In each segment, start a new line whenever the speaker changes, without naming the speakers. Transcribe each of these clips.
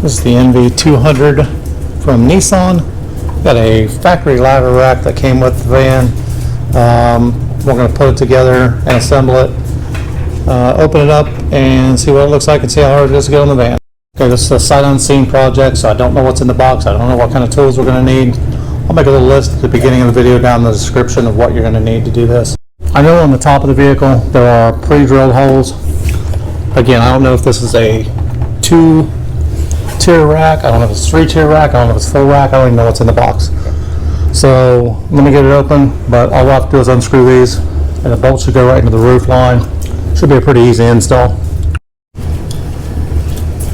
This is the NV200 from Nissan. Got a factory ladder rack that came with the van. We're going to put it together and assemble it, open it up and see what it looks like and see how hard it is to get on the van. Okay, this is a sight unseen project, so I don't know what's in the box. I don't know what kind of tools we're going to need. I'll make a little list at the beginning of the video down in the description of what you're going to need to do this. I know on the top of the vehicle there are pre-drilled holes. Again, I don't know if this is a 2-tier rack. I don't know if it's a 3-tier rack. I don't know if it's full rack. I don't even know what's in the box. So let me get it open, but all we'll have to do is unscrew these and the bolts should go right into the roof line. Should be a pretty easy install.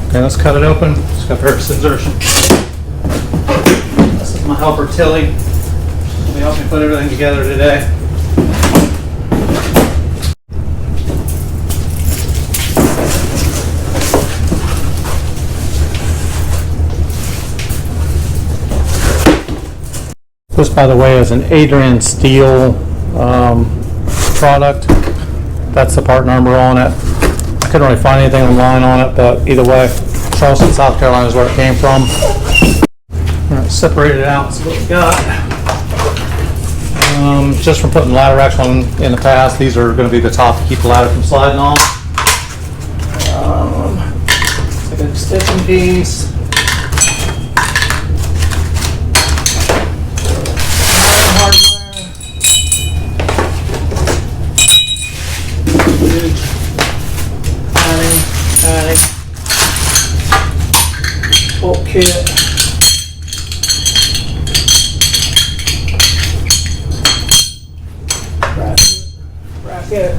Okay, let's cut it open. Just got a pair of scissors. This is my helper Tilly. She'll be helping me put everything together today. This, by the way, is an Adrian Steel product. That's the part number on it. I couldn't really find anything online on it, but either way, Charleston, South Carolina is where it came from. All right, separate it out. See what we got. Just from putting ladder racks on in the past, these are going to be the top to keep the ladder from sliding on. It's like a stitching piece. Padding, bolt kit, bracket,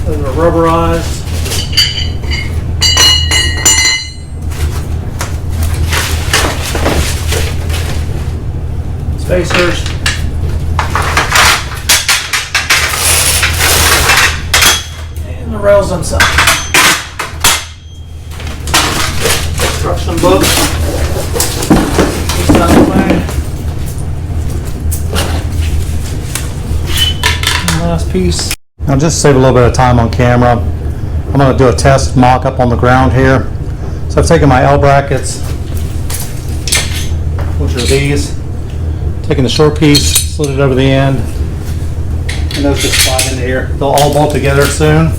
those are rubberized. Spacers. And the rails themselves. Instruction book. This out of the way. And last piece. Now, just to save a little bit of time on camera, I'm going to do a test mock-up on the ground here. So I've taken my L brackets, which are these. Taking the short piece, slid it over the end, and those just slide into here. They'll all bolt together soon,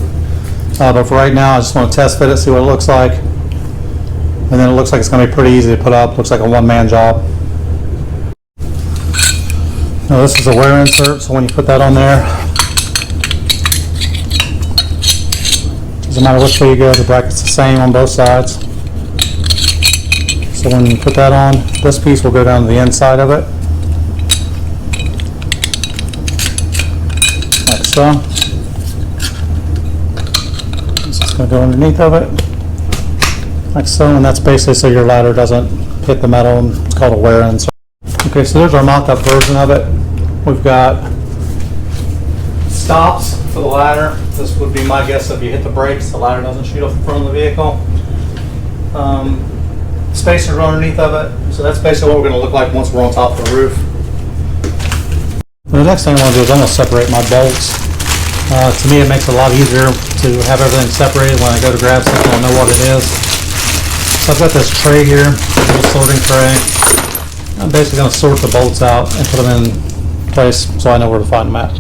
but for right now I just want to test fit it, see what it looks like, and then it looks like it's going to be pretty easy to put up. Looks like a one-man job. Now this is a wear insert, so when you put that on there, doesn't matter which way you go, the bracket's the same on both sides. So when you put that on, this piece will go down to the inside of it. So this is going to go underneath of it like so, and that's basically so your ladder doesn't hit the metal, and it's called a wear insert. Okay, so there's our mock-up version of it. We've got stops for the ladder. This would be my guess. If you hit the brakes, the ladder doesn't shoot off the front of the vehicle. Spacers underneath of it, so that's basically what we're going to look like once we're on top of the roof. The next thing I want to do is I'm going to separate my bolts. To me, it makes it a lot easier to have everything separated when I go to grab something. I know what it is. So I've got this tray here, a little sorting tray. I'm basically going to sort the bolts out and put them in place so I know where to find them at.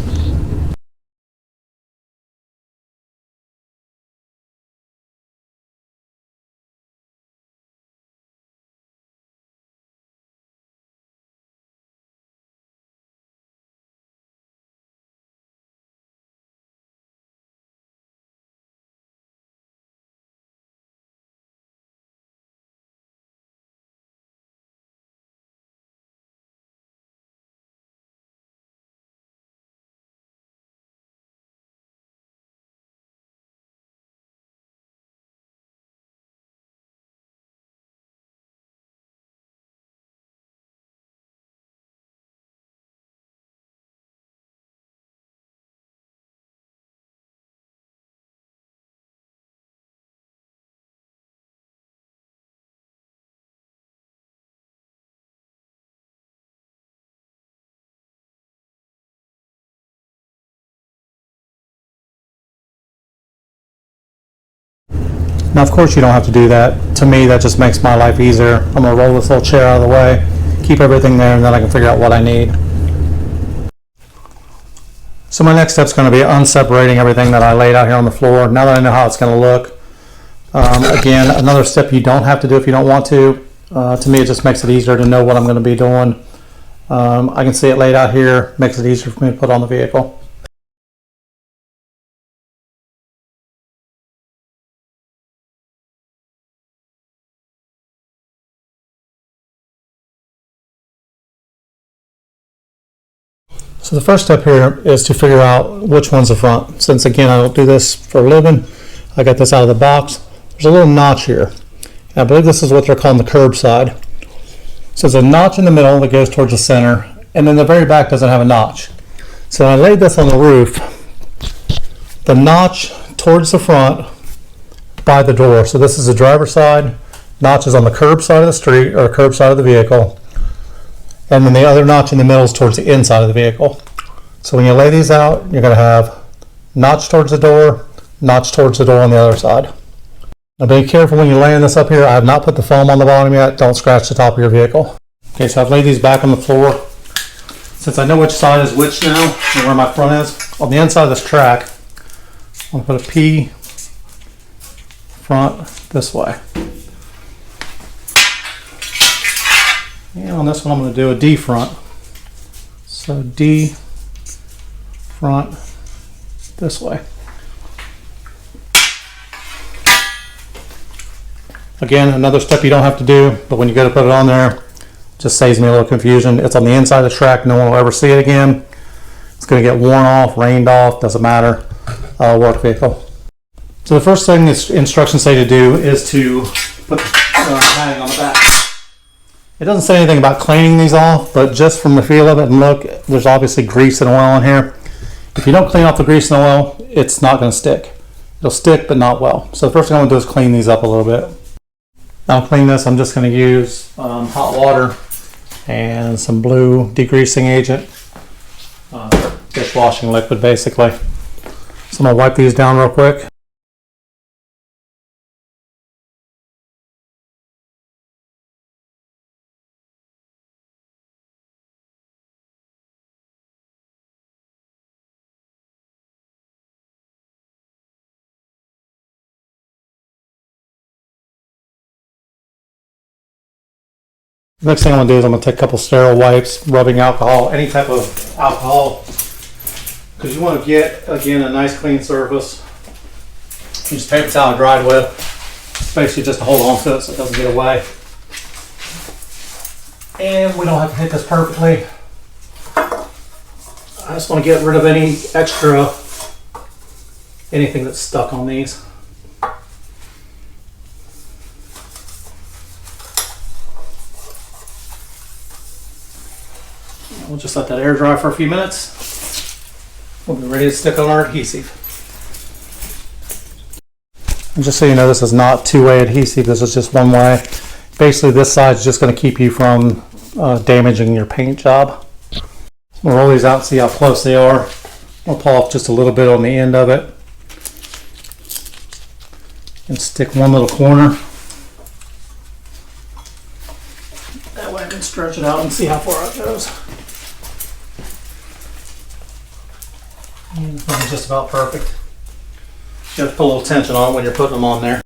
Now, of course, you don't have to do that. To me, that just makes my life easier. I'm gonna roll this little chair out of the way, keep everything there, and then I can figure out what I need. So my next step is going to be unseparating everything that I laid out here on the floor. Now that I know how it's going to look, again, another step you don't have to do if you don't want to. To me, it just makes it easier to know what I'm going to be doing. I can see it laid out here, makes it easier for me to put on the vehicle. So the first step here is to figure out which one's the front. Since again, I don't do this for a living, I got this out of the box. There's a little notch here. And I believe this is what they're calling the curb side. So there's a notch in the middle that goes towards the center, and then the very back doesn't have a notch. So when I laid this on the roof, the notch towards the front by the door. So this is the driver's side, notch is on the curb side of the street or curb side of the vehicle. And then the other notch in the middle is towards the inside of the vehicle. So when you lay these out, you're going to have notch towards the door, notch towards the door on the other side. Now be careful when you're laying this up here. I have not put the foam on the bottom yet. Don't scratch the top of your vehicle. Okay, so I've laid these back on the floor. Since I know which side is which now and where my front is, on the inside of this track, I'm going to put a P front this way. And on this one, I'm going to do a D front. So D front this way. Again, another step you don't have to do, but when you go to put it on there, it just saves me a little confusion. It's on the inside of the track. No one will ever see it again. It's going to get worn off, rained off, doesn't matter. Work vehicle. So the first thing this instructions say to do is to put the tag on the back. It doesn't say anything about cleaning these off, but just from the feel of it and look, there's obviously grease and oil in here. If you don't clean off the grease and oil, it's not going to stick. It'll stick, but not well. So the first thing I'm going to do is clean these up a little bit. Now to clean this, I'm just going to use hot water and some blue degreasing agent, dishwashing liquid basically. So I'm going to wipe these down real quick. Next thing I'm going to do is I'm going to take a couple sterile wipes, rubbing alcohol, any type of alcohol, because you want to get, again, a nice clean surface. Use paper towel dried with, basically just to hold on to it so it doesn't get away. And we don't have to hit this perfectly. I just want to get rid of any extra, anything that's stuck on these. We'll just let that air dry for a few minutes. We'll be ready to stick on our adhesive. And just so you know, this is not two-way adhesive, this is just one way. Basically, this side is just going to keep you from damaging your paint job. We'll roll these out and see how close they are. We'll pull off just a little bit on the end of it. And stick one little corner. That way I can stretch it out and see how far it goes. And it's just about perfect. You have to put a little tension on it when you're putting them on there.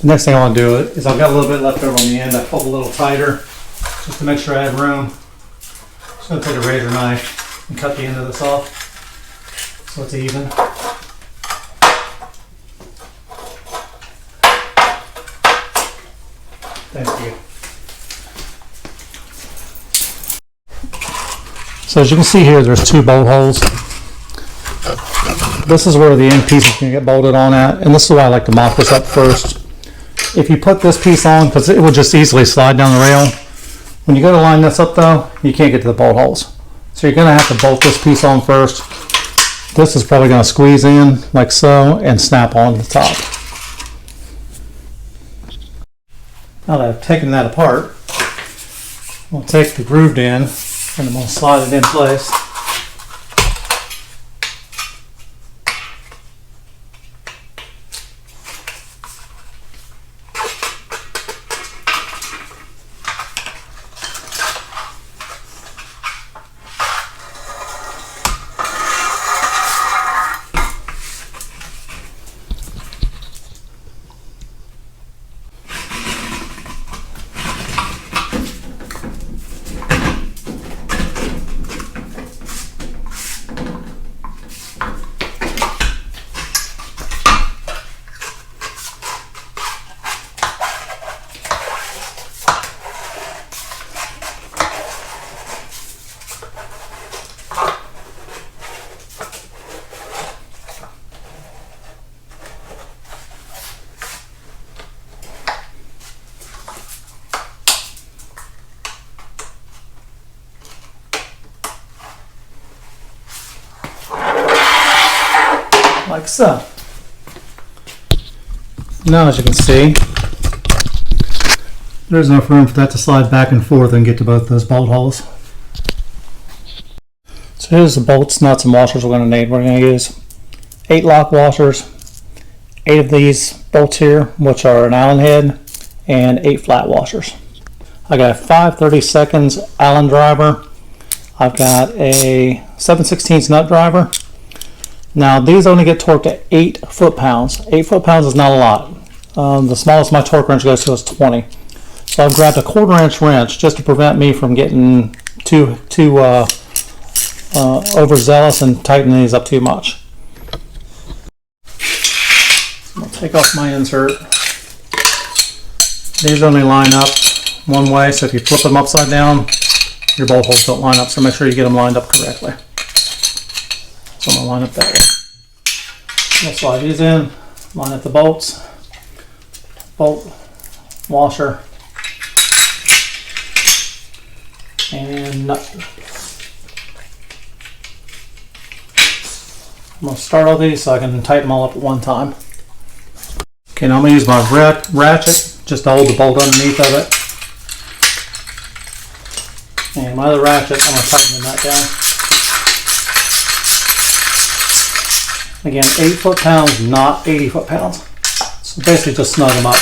The next thing I want to do is I've got a little bit left over on the end. I pulled a little tighter just to make sure I had room. I'm going to take a razor knife and cut the end of this off so it's even. Thank you. So as you can see here, there's 2 bolt holes. This is where the end piece is going to get bolted on at, and this is why I like to mop this up first. If you put this piece on, because it will just easily slide down the rail, when you go to line this up though, you can't get to the bolt holes. So you're going to have to bolt this piece on first. This is probably going to squeeze in like so and snap on the top. Now that I've taken that apart, we'll take the grooved end and I'm going to slide it in place. Like so. Now as you can see, there's enough room for that to slide back and forth and get to both those bolt holes. So here's the bolts, nuts, and washers we're going to need. We're going to use 8 lock washers, 8 of these bolts here, which are an Allen head, and 8 flat washers. I got a 5/32 Allen driver. I've got a 7/16 nut driver. Now these only get torqued at 8 foot-pounds. 8 foot-pounds is not a lot. The smallest my torque wrench goes to is 20. So I've grabbed a 1/4 inch wrench just to prevent me from getting too overzealous and tightening these up too much. I'll take off my insert. These only line up one way, so if you flip them upside down, your bolt holes don't line up, so make sure you get them lined up correctly. So I'm going to line up that way. I'll slide these in, line up the bolts, bolt, washer, and nut. I'm going to start all these so I can tighten them all up at one time. Okay, now I'm going to use my ratchet just to hold the bolt underneath of it. And my other ratchet, I'm going to tighten the nut down. Again, 8 foot-pounds, not 80 foot-pounds. So basically just snug them up.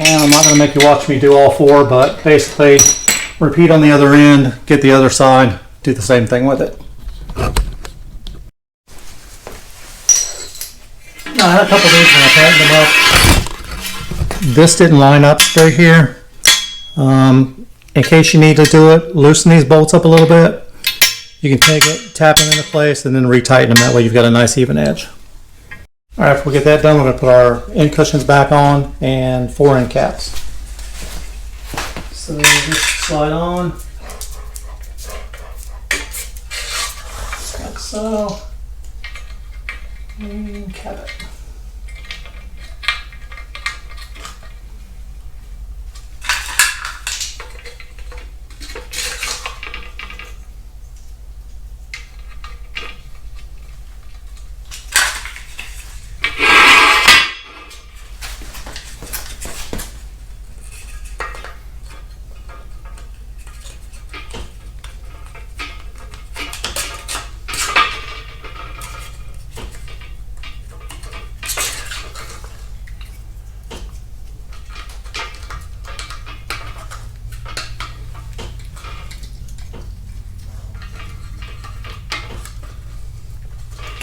And I'm not going to make you watch me do all 4, but basically repeat on the other end, get the other side, do the same thing with it. Now I had a couple of these when I tightened them up. This didn't line up right here. In case you need to do it, loosen these bolts up a little bit. You can take it, tap it into place, and then retighten them. That way you've got a nice even edge. All right, after we get that done, we're going to put our end cushions back on and 4 end caps. So just slide on, like so, and cap it.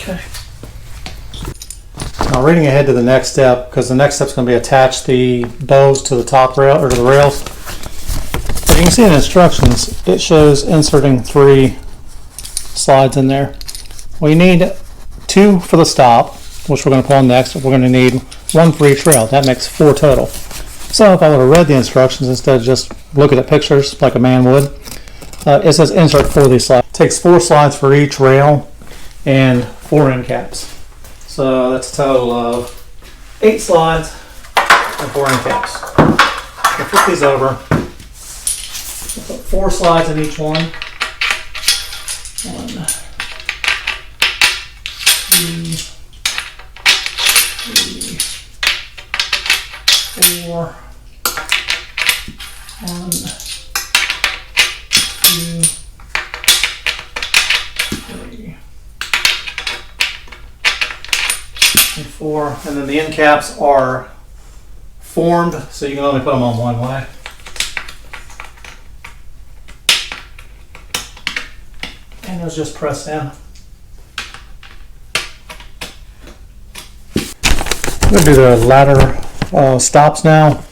Okay. Now reading ahead to the next step, because the next step is going to be attach the bows to the top rail or to the rails. As you can see in the instructions, it shows inserting 3 slides in there. We need 2 for the stop, which we're going to put on next. We're going to need 1 for each rail. That makes 4 total. So if I would have read the instructions instead of just looking at pictures like a man would, it says insert 4 of these slides. It takes 4 slides for each rail and 4 end caps. So that's a total of 8 slides and 4 end caps. We'll flip these over. We'll put 4 slides in each one. 1, 2, 3, 4. 1, 2, 3, and 4. And then the end caps are formed, so you can only put them on one way. And those just press in. I'm going to do the ladder stops now.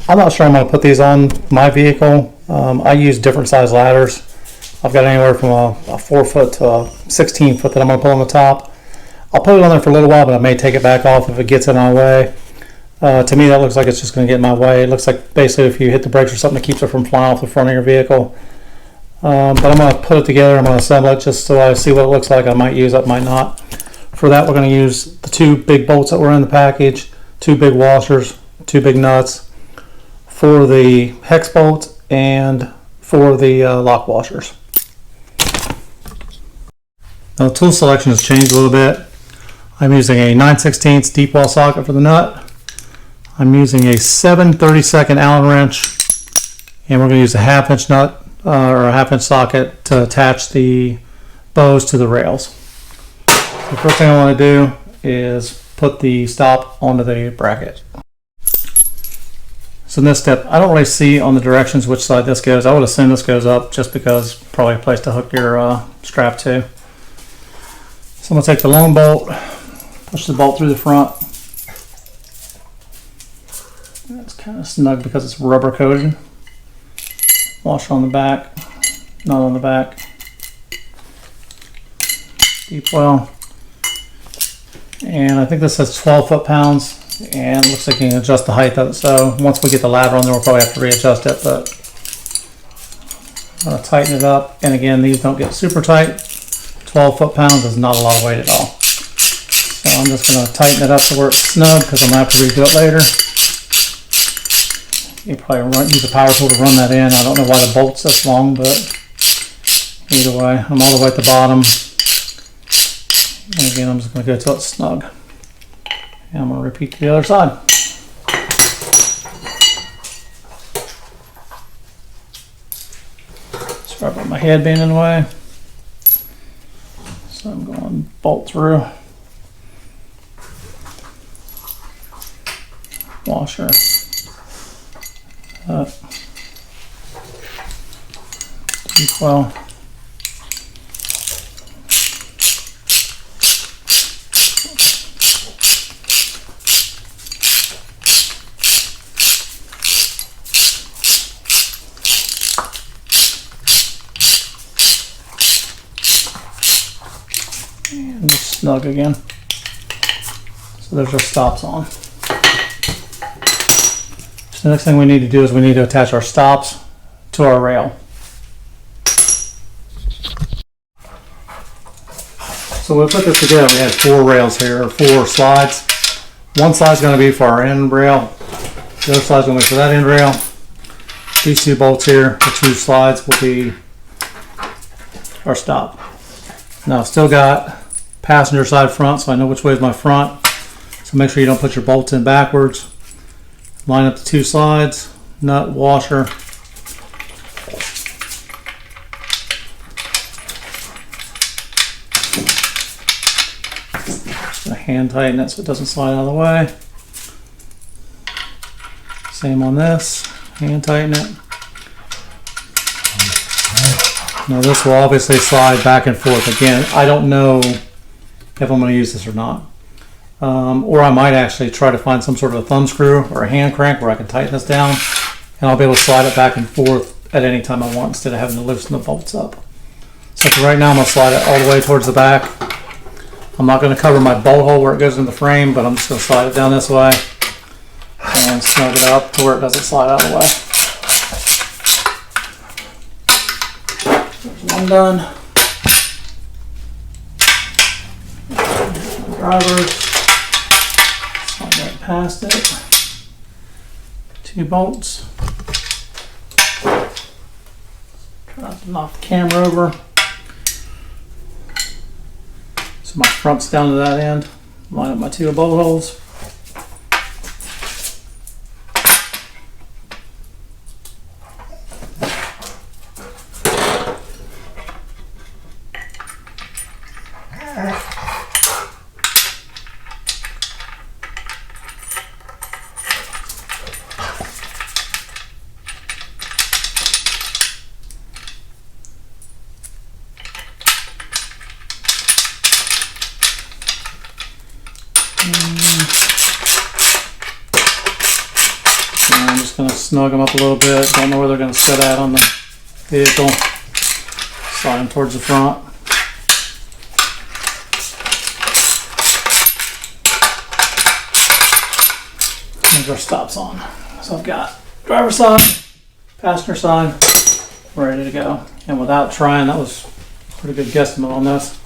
I'm not sure I'm going to put these on my vehicle. I use different size ladders. I've got anywhere from a 4 foot to a 16 foot that I'm going to put on the top. I'll put it on there for a little while, but I may take it back off if it gets in my way. To me, that looks like it's just going to get in my way. It looks like basically if you hit the brakes or something, it keeps it from flying off the front of your vehicle. But I'm going to put it together. I'm going to assemble it just so I see what it looks like. I might use it, might not. For that, we're going to use the 2 big bolts that were in the package, 2 big washers, 2 big nuts for the hex bolt and for the lock washers. Now the tool selection has changed a little bit. I'm using a 9/16 deep well socket for the nut. I'm using a 7/32 Allen wrench, and we're going to use a 1/2 inch nut or a 1/2 inch socket to attach the bows to the rails. The first thing I want to do is put the stop onto the bracket. So in this step, I don't really see on the directions which side this goes. I would assume this goes up just because probably a place to hook your strap to. So I'm going to take the long bolt, push the bolt through the front. It's kind of snug because it's rubber coated. Washer on the back, nut on the back. Deep well. And I think this says 12 foot-pounds, and it looks like you can adjust the height of it. So once we get the ladder on there, we'll probably have to readjust it, but I'm going to tighten it up. And again, these don't get super tight. 12 foot-pounds is not a lot of weight at all. So I'm just going to tighten it up to where it's snug because I'm going to have to redo it later. You probably use a power tool to run that in. I don't know why the bolt's this long, but either way, I'm all the way at the bottom. And again, I'm just going to go till it's snug. And I'm going to repeat to the other side. Sorry about my head being in the way. So I'm going to bolt through. Washer. Deep well. And just snug again. So there's our stops on. So the next thing we need to do is we need to attach our stops to our rail. So when we put this together, we had 4 rails here, or 4 slides. One side's going to be for our end rail. The other side's going to be for that end rail. These 2 bolts here, the 2 slides will be our stop. Now I've still got passenger side front, so I know which way is my front. So make sure you don't put your bolts in backwards. Line up the 2 slides, nut, washer. Just gonna hand tighten it so it doesn't slide out of the way. Same on this, hand tighten it. Now this will obviously slide back and forth. Again, I don't know if I'm going to use this or not. Or I might actually try to find some sort of a thumb screw or a hand crank where I can tighten this down, and I'll be able to slide it back and forth at any time I want instead of having to loosen the bolts up. So for right now, I'm going to slide it all the way towards the back. I'm not going to cover my bolt hole where it goes in the frame, but I'm just going to slide it down this way and snug it up to where it doesn't slide out of the way. There's one done. Drivers, slide right past it. 2 bolts. Try not to knock the camera over. So my front's down to that end. Line up my 2 bolt holes. And I'm just going to snug them up a little bit. Don't know where they're going to sit at on the vehicle. Slide them towards the front. There's our stop sign. So I've got driver's side, passenger side, ready to go. And without trying, that was a pretty good guesstimate on this.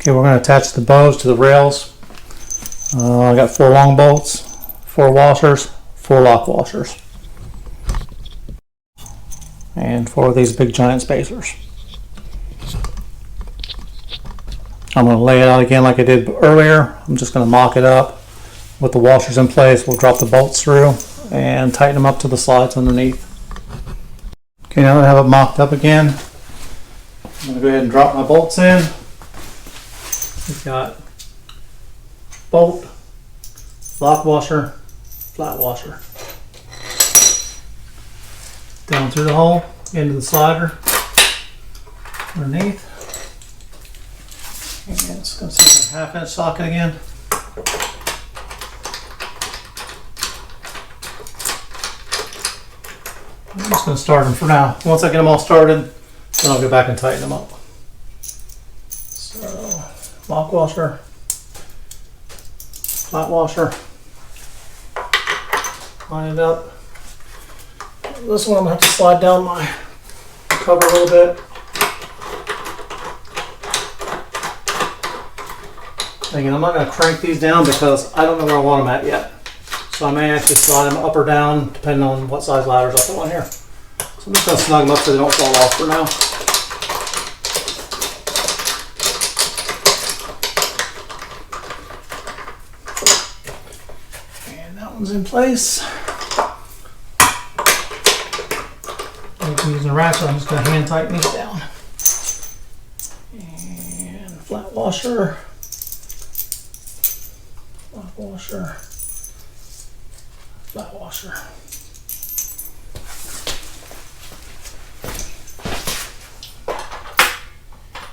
Okay, we're going to attach the bows to the rails. I got 4 long bolts, 4 washers, 4 lock washers, and 4 of these big giant spacers. I'm going to lay it out again like I did earlier. I'm just going to mock it up with the washers in place. We'll drop the bolts through and tighten them up to the slides underneath. Okay, now that I have it mocked up again, I'm going to go ahead and drop my bolts in. We've got bolt, lock washer, flat washer. Down through the hole, into the slider, underneath. And it's going to sit in a 1/2 inch socket again. I'm just going to start them for now. Once I get them all started, then I'll go back and tighten them up. So, lock washer, flat washer, line it up. This one I'm going to have to slide down my cover a little bit. Again, I'm not going to crank these down because I don't know where I want them at yet. So I may actually slide them up or down depending on what size ladders I put on here. So I'm just going to snug them up so they don't fall off for now. And that one's in place. I'm using a ratchet, I'm just going to hand tighten these down. And flat washer. Lock washer, flat washer.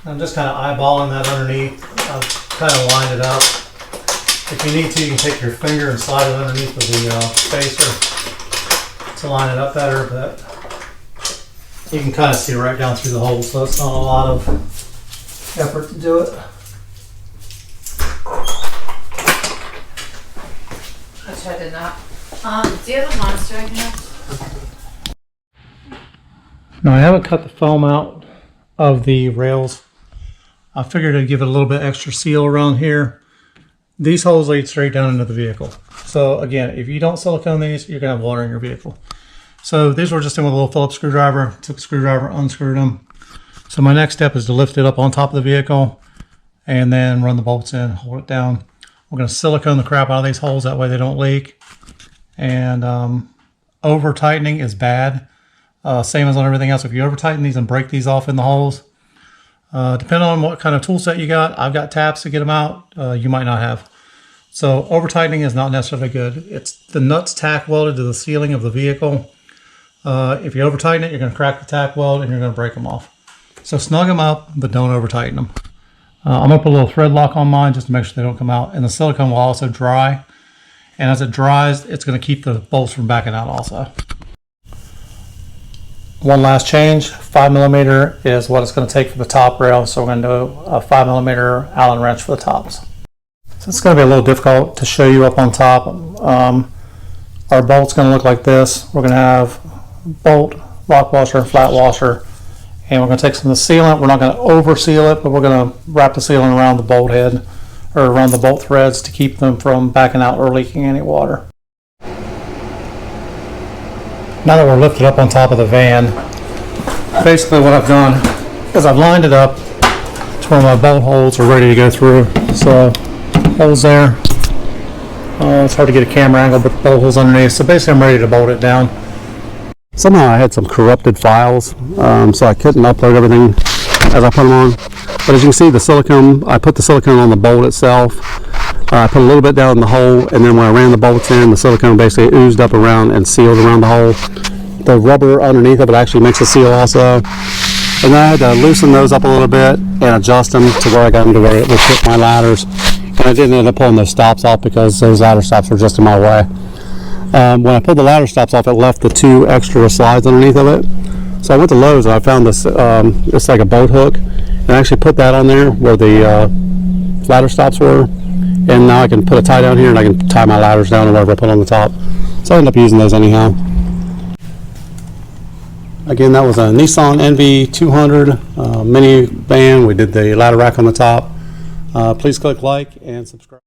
I'm just kind of eyeballing that underneath. I've kind of lined it up. If you need to, you can take your finger and slide it underneath with the spacer to line it up better, but you can kind of see right down through the hole, so it's not a lot of effort to do it.
I did not. Do you have a monster I can have?
Now I haven't cut the foam out of the rails. I figured I'd give it a little bit extra seal around here. These holes lead straight down into the vehicle. So again, if you don't silicone these, you're gonna have water in your vehicle. So these were just in with a little Phillips screwdriver. Took the screwdriver, unscrewed them. So my next step is to lift it up on top of the vehicle and then run the bolts in, hold it down. We're going to silicone the crap out of these holes, that way they don't leak. And over tightening is bad. Same as on everything else. If you over tighten these and break these off in the holes, depending on what kind of tool set you got, I've got taps to get them out. You might not have. So over tightening is not necessarily good. It's the nuts tack welded to the ceiling of the vehicle. If you over tighten it, you're going to crack the tack weld and you're going to break them off. So snug them up, but don't over tighten them. I'm going to put a little thread lock on mine just to make sure they don't come out. And the silicone will also dry. And as it dries, it's going to keep the bolts from backing out also. One last change, 5mm is what it's going to take for the top rail. So we're going to do a 5mm Allen wrench for the tops. So it's going to be a little difficult to show you up on top. Our bolt's going to look like this. We're going to have bolt, lock washer, and flat washer. And we're going to take some of the sealant. We're not going to over seal it, but we're going to wrap the sealant around the bolt head or around the bolt threads to keep them from backing out or leaking any water. Now that we're lifted up on top of the van, basically what I've done is I've lined it up to where my bolt holes are ready to go through. So holes there. It's hard to get a camera angle, but the bolt holes underneath. So basically I'm ready to bolt it down.
Somehow I had some corrupted files, so I couldn't upload everything as I put them on. But as you can see, the silicone, I put the silicone on the bolt itself. I put a little bit down in the hole, and then when I ran the bolts in, the silicone basically oozed up around and sealed around the hole. The rubber underneath of it actually makes a seal also. And then I had to loosen those up a little bit and adjust them to where I got them to where it would fit my ladders. And I didn't end up pulling those stops off because those ladder stops were just in my way. When I pulled the ladder stops off, it left the 2 extra slides underneath of it. So I went to Lowe's and I found this, it's like a boat hook, and I actually put that on there where the ladder stops were. And now I can put a tie down here and I can tie my ladders down or whatever I put on the top. So I end up using those anyhow. Again, that was a Nissan NV200 mini van. We did the ladder rack on the top. Please click like and subscribe.